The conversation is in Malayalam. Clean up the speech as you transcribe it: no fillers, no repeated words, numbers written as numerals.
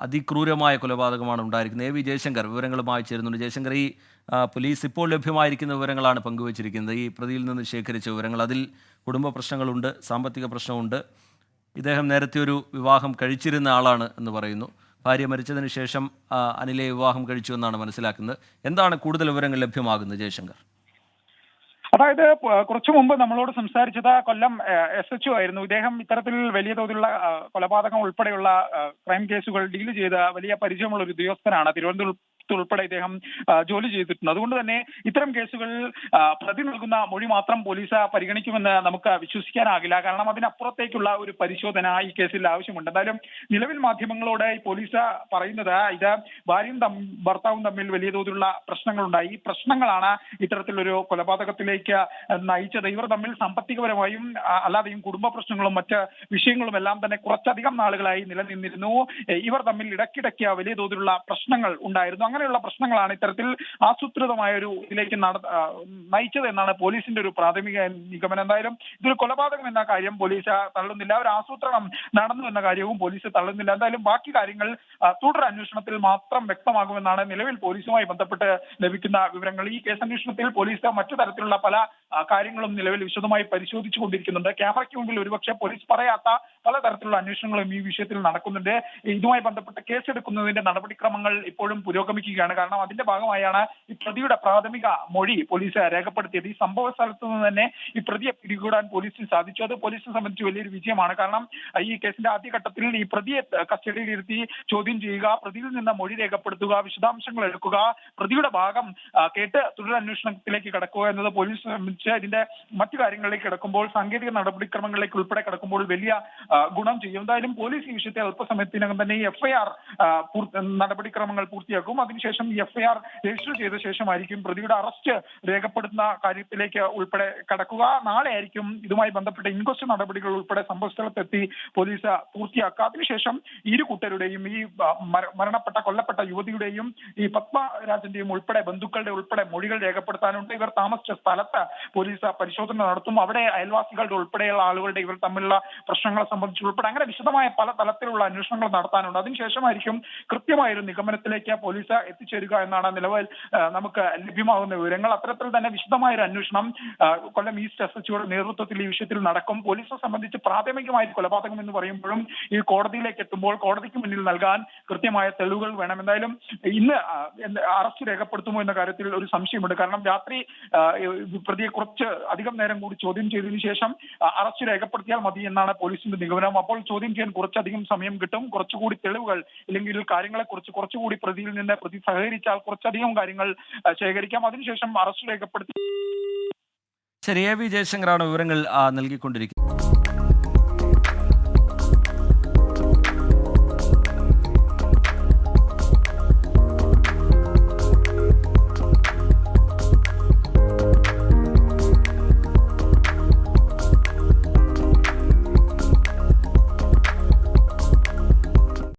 അതിക്രൂരമായ കൊലപാതകമാണ് ഉണ്ടായിരിക്കുന്നത്. എ വി ജയശങ്കർ വിവരങ്ങളുമായി ചേരുന്നുണ്ട്. ജയശങ്കർ, ഈ പോലീസ് ഇപ്പോൾ ലഭ്യമായിരിക്കുന്ന വിവരങ്ങളാണ് പങ്കുവച്ചിരിക്കുന്നത്. ഈ പ്രതിയിൽ നിന്ന് ശേഖരിച്ച വിവരങ്ങൾ, അതിൽ കുടുംബ പ്രശ്നങ്ങളുണ്ട്, സാമ്പത്തിക പ്രശ്നമുണ്ട്. ഇദ്ദേഹം നേരത്തെ ഒരു വിവാഹം കഴിച്ചിരുന്ന ആളാണ് എന്ന് പറയുന്നു. ഭാര്യ മരിച്ചതിന് ശേഷം അനിലെ വിവാഹം കഴിച്ചു എന്നാണ് മനസ്സിലാക്കുന്നത്. എന്താണ് കൂടുതൽ വിവരങ്ങൾ ലഭ്യമാകുന്നത് ജയശങ്കർ? അതായത് കുറച്ചു മുമ്പ് നമ്മളോട് സംസാരിച്ചത് കൊല്ലം SHO ആയിരുന്നു. ഇദ്ദേഹം ഇത്തരത്തിൽ വലിയ തോതിലുള്ള കൊലപാതകം ഉൾപ്പെടെയുള്ള ക്രൈം കേസുകൾ ഡീൽ ചെയ്ത വലിയ പരിചയമുള്ള ഒരു ഉദ്യോഗസ്ഥനാണ്. തിരുവനന്തപുരത്ത് ഉൾപ്പെടെ ഇദ്ദേഹം ജോലി ചെയ്തിട്ടുണ്ട്. അതുകൊണ്ട് തന്നെ ഇത്തരം കേസുകളിൽ പ്രതി നൽകുന്ന മൊഴി മാത്രം പോലീസ് പരിഗണിക്കുമെന്ന് നമുക്ക് വിശ്വസിക്കാനാകില്ല. കാരണം അതിനപ്പുറത്തേക്കുള്ള ഒരു പരിശോധന ഈ കേസിൽ ആവശ്യമുണ്ട്. എന്തായാലും നിലവിൽ മാധ്യമങ്ങളോട് ഈ പോലീസ് പറയുന്നത് ഇത് ഭാര്യയും ഭർത്താവും തമ്മിൽ വലിയ തോതിലുള്ള പ്രശ്നങ്ങളുണ്ടായി. ഈ പ്രശ്നങ്ങളാണ് ഇത്തരത്തിലൊരു കൊലപാതകത്തിലേക്ക് നയിച്ചത്. ഇവർ തമ്മിൽ സാമ്പത്തികപരമായും അല്ലാതെയും കുടുംബ പ്രശ്നങ്ങളും മറ്റ് വിഷയങ്ങളും എല്ലാം തന്നെ കുറച്ചധികം നാളുകളായി നിലനിന്നിരുന്നു. ഇവർ തമ്മിൽ ഇടയ്ക്കിടയ്ക്ക് വലിയ തോതിലുള്ള പ്രശ്നങ്ങൾ ഉണ്ടായിരുന്നു. അങ്ങനെയുള്ള പ്രശ്നങ്ങളാണ് ഇത്തരത്തിൽ ആസൂത്രിതമായ ഒരു ഇതിലേക്ക് നയിച്ചത് എന്നാണ് പോലീസിന്റെ ഒരു പ്രാഥമിക നിഗമനം. എന്തായാലും ഇതൊരു കൊലപാതകം എന്ന കാര്യം പോലീസ് തള്ളുന്നില്ല. ഒരു ആസൂത്രണം നടന്നു എന്ന കാര്യവും പോലീസ് തള്ളുന്നില്ല. എന്തായാലും ബാക്കി കാര്യങ്ങൾ തുടർ അന്വേഷണത്തിൽ മാത്രം വ്യക്തമാകുമെന്നാണ് നിലവിൽ പോലീസുമായി ബന്ധപ്പെട്ട് ലഭിക്കുന്ന വിവരങ്ങൾ. ഈ കേസന്വേഷണത്തിൽ പോലീസ് മറ്റു തരത്തിലുള്ള പല കാര്യങ്ങളും നിലവിൽ വിശദമായി പരിശോധിച്ചു കൊണ്ടിരിക്കുന്നുണ്ട്. ക്യാമറയ്ക്ക് മുമ്പിൽ ഒരുപക്ഷെ പോലീസ് പറയാത്ത പലതരത്തിലുള്ള അന്വേഷണങ്ങളും ഈ വിഷയത്തിൽ നടക്കുന്നുണ്ട്. ഇതുമായി ബന്ധപ്പെട്ട് കേസെടുക്കുന്നതിന്റെ നടപടിക്രമങ്ങൾ ഇപ്പോഴും പുരോഗമിക്കുകയാണ്. കാരണം അതിന്റെ ഭാഗമായാണ് ഈ പ്രതിയുടെ പ്രാഥമിക മൊഴി പോലീസ് രേഖപ്പെടുത്തിയത്. ഈ സംഭവ സ്ഥലത്ത് നിന്ന് തന്നെ ഈ പ്രതിയെ പിടികൂടാൻ പോലീസിന് സാധിച്ചു. അത് പോലീസിനെ സംബന്ധിച്ച് വലിയൊരു വിജയമാണ്. കാരണം ഈ കേസിന്റെ ആദ്യഘട്ടത്തിൽ ഈ പ്രതിയെ കസ്റ്റഡിയിലിരുത്തി ചോദ്യം ചെയ്യുക, പ്രതിയിൽ നിന്ന് മൊഴി രേഖപ്പെടുത്തുക, വിശദാംശങ്ങൾ എടുക്കുക, പ്രതിയുടെ ഭാഗം കേട്ട് തുടരന്വേഷണത്തിലേക്ക് കടക്കുക എന്നത് പോലീസിനെ സംബന്ധിച്ച് ഇതിന്റെ മറ്റു കാര്യങ്ങളിലേക്ക് കിടക്കുമ്പോൾ, സാങ്കേതിക നടപടിക്രമങ്ങളിലേക്ക് ഉൾപ്പെടെ കിടക്കുമ്പോൾ വലിയ ഗുണം ചെയ്യും. എന്തായാലും പോലീസ് ഈ വിഷയത്തെ അല്പസമയത്തിനകം തന്നെ ഈ FIR നടപടിക്രമങ്ങൾ പൂർത്തിയാക്കും. അതിനുശേഷം ഈ FIR രജിസ്റ്റർ ചെയ്ത ശേഷമായിരിക്കും പ്രതിയുടെ അറസ്റ്റ് രേഖപ്പെടുത്തുന്ന കാര്യത്തിലേക്ക് ഉൾപ്പെടെ കടക്കുക. നാളെ ആയിരിക്കും ഇതുമായി ബന്ധപ്പെട്ട ഇൻക്വസ്റ്റ് നടപടികൾ ഉൾപ്പെടെ സംഭവസ്ഥലത്തെത്തി പോലീസ് പൂർത്തിയാക്കുക. അതിനുശേഷം ഇരു കൂട്ടരുടെയും ഈ കൊല്ലപ്പെട്ട യുവതിയുടെയും ഈ പത്മരാജന്റെയും ഉൾപ്പെടെ ബന്ധുക്കളുടെ ഉൾപ്പെടെ മൊഴികൾ രേഖപ്പെടുത്താനുണ്ട്. ഇവർ താമസിച്ച സ്ഥലത്ത് പോലീസ് പരിശോധന നടത്തും. അവിടെ അയൽവാസികളുടെ ഉൾപ്പെടെയുള്ള ആളുകളുടെ ഇവർ തമ്മിലുള്ള പ്രശ്നങ്ങളെ സംബന്ധിച്ച് ഉൾപ്പെടെ അങ്ങനെ വിശദമായ പല തലത്തിലുള്ള അന്വേഷണങ്ങൾ നടത്താനുണ്ട്. അതിനുശേഷമായിരിക്കും കൃത്യമായൊരു നിഗമനത്തിലേക്ക് പോലീസ് എത്തിച്ചേരുക എന്നാണ് നിലവിൽ നമുക്ക് ലഭ്യമാകുന്ന വിവരങ്ങൾ. അത്തരത്തിൽ തന്നെ വിശദമായ ഒരു അന്വേഷണം കൊല്ലം ഈസ്റ്റ് SHOയുടെ നേതൃത്വത്തിൽ ഈ വിഷയത്തിൽ നടക്കും. പോലീസിനെ സംബന്ധിച്ച് പ്രാഥമികമായ കൊലപാതകം എന്ന് പറയുമ്പോഴും ഈ കോടതിയിലേക്ക് എത്തുമ്പോൾ കോടതിക്ക് മുന്നിൽ നൽകാൻ കൃത്യമായ തെളിവുകൾ വേണം. എന്തായാലും ഇന്ന് അറസ്റ്റ് രേഖപ്പെടുത്തുമോ എന്ന കാര്യത്തിൽ ഒരു സംശയമുണ്ട്. കാരണം രാത്രി പ്രതിയെ കുറച്ച് അധികം നേരം കൂടി ചോദ്യം ചെയ്തതിനു ശേഷം അറസ്റ്റ് രേഖപ്പെടുത്തിയാൽ മതി എന്നാണ് പോലീസിന്റെ നിഗമനം. അപ്പോൾ ചോദ്യം ചെയ്യാൻ കുറച്ചധികം സമയം കിട്ടും. കുറച്ചുകൂടി തെളിവുകൾ ഇല്ലെങ്കിൽ കാര്യങ്ങളെ കുറിച്ച് കുറച്ചുകൂടി പ്രതി സഹകരിച്ചാൽ കുറച്ചധികം കാര്യങ്ങൾ ശേഖരിക്കാം. അതിനുശേഷം അറസ്റ്റ് രേഖപ്പെടുത്തി. ശരി, എ വി ജയശങ്കറാണ് വിവരങ്ങൾ നൽകിക്കൊണ്ടിരിക്കുന്നത്.